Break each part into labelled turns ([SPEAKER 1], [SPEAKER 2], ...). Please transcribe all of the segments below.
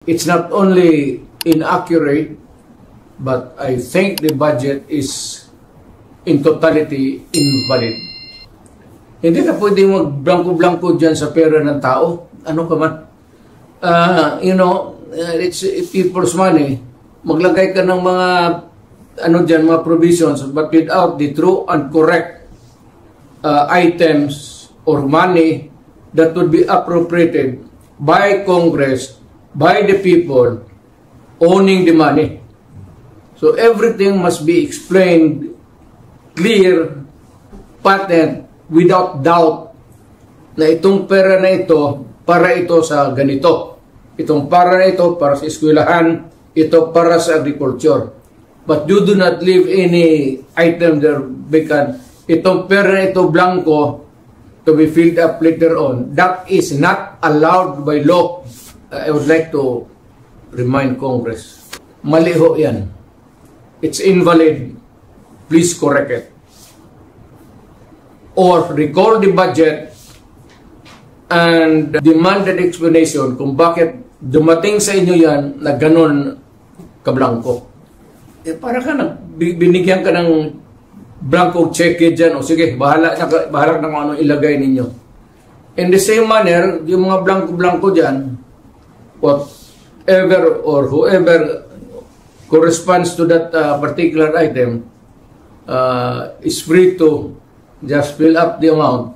[SPEAKER 1] it's not only inaccurate, but I think the budget is in totality invalid. Hindi ka pwede mag-blanco-blanco dyan sa pera ng tao. Ano ka man? It's people's money. Maglagay ka ng mga mga provisions, but without the true and correct items or money that would be appropriated by Congress, by the people owning the money. So everything must be explained clear, patent, without doubt na itong pera na ito para ito sa ganito. Itong pera na ito para sa eskwelahan, ito para sa agriculture. But you do not leave any item there vacant. Itong pera na ito blanco to be filled up later on. That is not allowed by law. I would like to remind Congress. Mali ho yan. It's invalid. Please correct it. Or recall the budget and demand an explanation kung bakit dumating sa inyo yan na ganun kablangko. Para ka binigyan ka ng blanco check dyan, o sige, bahala na kung anong ilagay ninyo. In the same manner, yung mga blanco-blanco dyan, whatever or whoever corresponds to that particular item is free to just fill up the amount.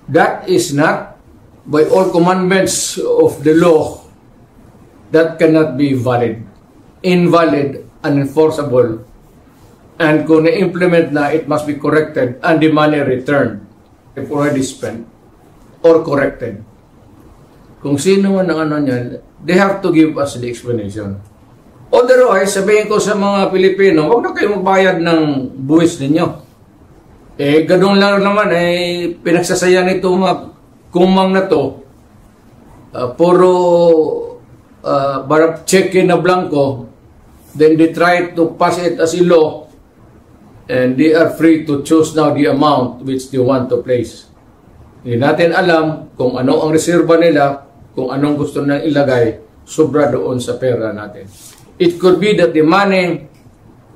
[SPEAKER 1] That is not, by all commandments of the law, that cannot be valid, invalid, unenforceable. And kung na-implement na, it must be corrected and the money returned if already spent or corrected. Kung sino man ang niyan, they have to give us the explanation. Otherwise, sabihin ko sa mga Pilipino, huwag na kayo magbayad ng buwis ninyo. Ganun lang naman, pinagsasaya nito mga kumang na to, puro check-in na blanco, then they try to pass it as a law, and they are free to choose now the amount which they want to place. Hindi natin alam kung ano ang reserva nila, kung anong gusto na ilagay, sobra doon sa pera natin. It could be that the money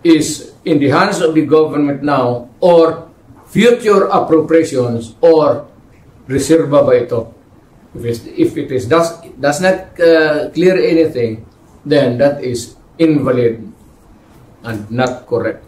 [SPEAKER 1] is in the hands of the government now, or future appropriations, or reserva ba ito? If it does not clear anything, then that is invalid and not correct.